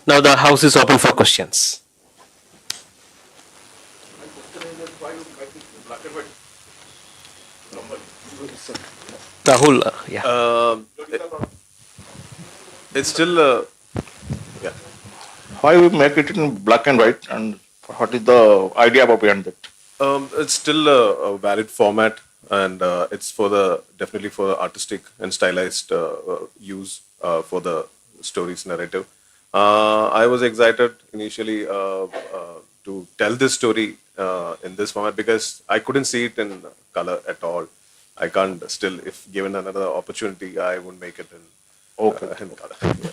Now the house is open for questions. Rahul, yeah. It's still, yeah. Why we make it in black and white, and what is the idea about behind that? It's still a valid format, and it's for the definitely for the artistic and stylized use for the story's narrative. I was excited initially to tell this story in this format because I couldn't see it in color at all. I can't still, if given another opportunity, I would make it in, in color. Yeah.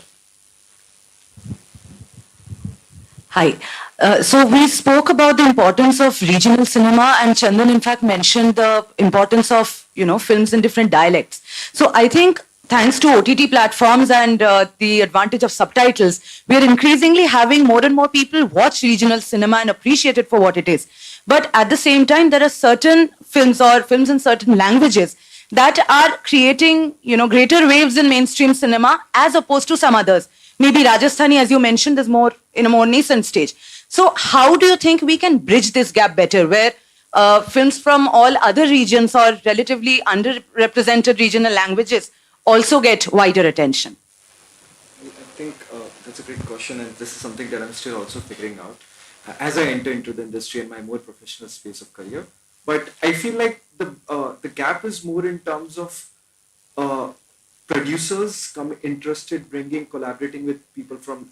Hi. So we spoke about the importance of regional cinema, and Chandan, in fact, mentioned the importance of films in different dialects. So I think thanks to OTT platforms and the advantage of subtitles, we are increasingly having more and more people watch regional cinema and appreciate it for what it is. But at the same time, there are certain films or films in certain languages that are creating greater waves in mainstream cinema as opposed to some others. Maybe Rajasthani, as you mentioned, is more in a more nascent stage. So how do you think we can bridge this gap better, where films from all other regions or relatively underrepresented regional languages also get wider attention? I think that's a great question, and this is something that I'm still also figuring out as I enter into the industry in my more professional space of career. But I feel like the gap is more in terms of producers come interested collaborating with people from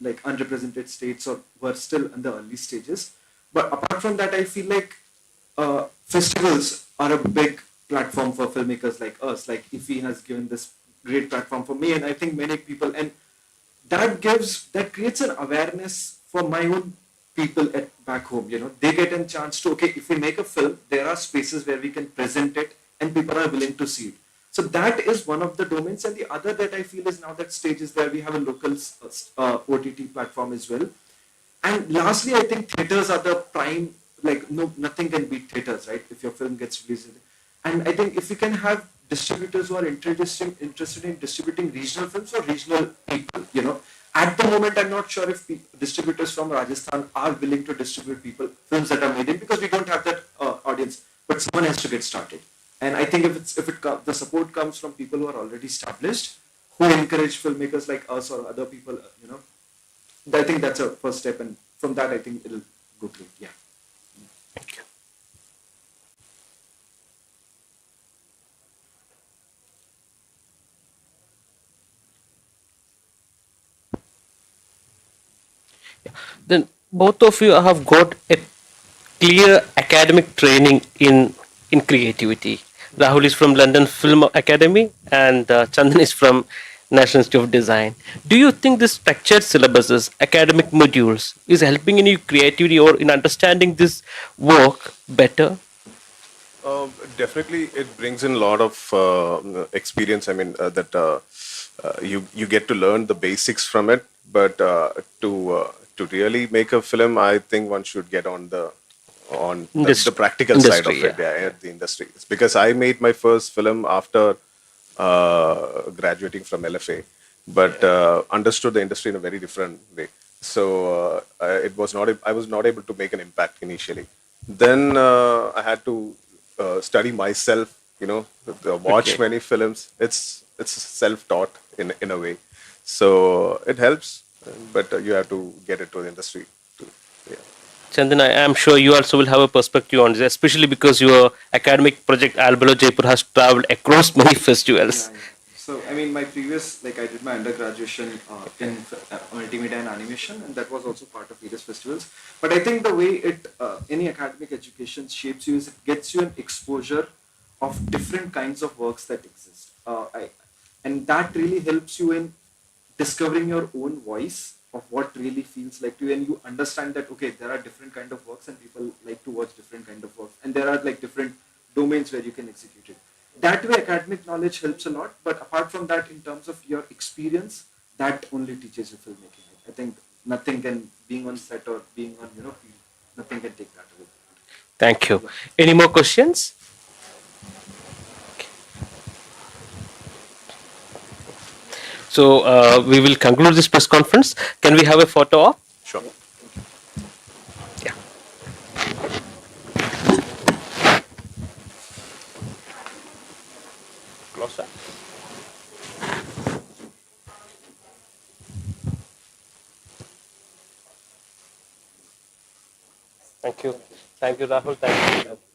like unrepresented states or who are still in the early stages. But apart from that, I feel like festivals are a big platform for filmmakers like us. Like IFFI has given this great platform for me, and I think many people, and that creates an awareness for my own people at back home. They get a chance to, okay, if we make a film, there are spaces where we can present it and people are willing to see it. So that is one of the domains, and the other that I feel is now that stage is there we have a local OTT platform as well. And lastly, I think theaters are the prime, like, no, nothing can beat theaters, right? If your film gets released. And I think if we can have distributors who are interested in distributing regional films or regional people, at the moment, I'm not sure if distributors from Rajasthan are willing to distribute films that are made in, because we don't have that audience, but someone has to get started. And I think the support comes from people who are already established, who encourage filmmakers like us or other people, I think that's a first step, and from that, I think it'll go through. Yeah. Thank you. Then both of you have got a clear academic training in creativity. Rahul is from London Film Academy, and Chandan is from National Institute of Design. Do you think this structured syllabuses, academic modules, is helping in your creativity or in understanding this work better? Definitely, it brings in a lot of experience. I mean, that you get to learn the basics from it. But to really make a film, I think one should get on the practical side of it, yeah, the industry. It's because I made my first film after graduating from LFA, but understood the industry in a very different way. So it was not. I was not able to make an impact initially. Then I had to study myself. Watch many films. It's self-taught in a way, so it helps. But you have to get it to the industry too. Yeah. Chandan, I am sure you also will have a perspective on this, especially because your academic project Albelo Jaipur has traveled across many festivals. Yeah. So, I mean, my previous, like, I did my undergraduation in multimedia and animation, and that was also part of various festivals. But I think the way any academic education shapes you is it gets you an exposure of different kinds of works that exist. And that really helps you in discovering your own voice of what really feels like to you, and you understand that, okay, there are different kind of works and people like to watch different kind of work, and there are like different domains where you can execute it. That way academic knowledge helps a lot, but apart from that, in terms of your experience, that only teaches you filmmaking. I think nothing can, being on set or being on field, nothing can take that away. Thank you. Any more questions? So we will conclude this press conference. Can we have a photo op? Sure. Yeah. Close up. Thank you. Thank you, Rahul. Thank you.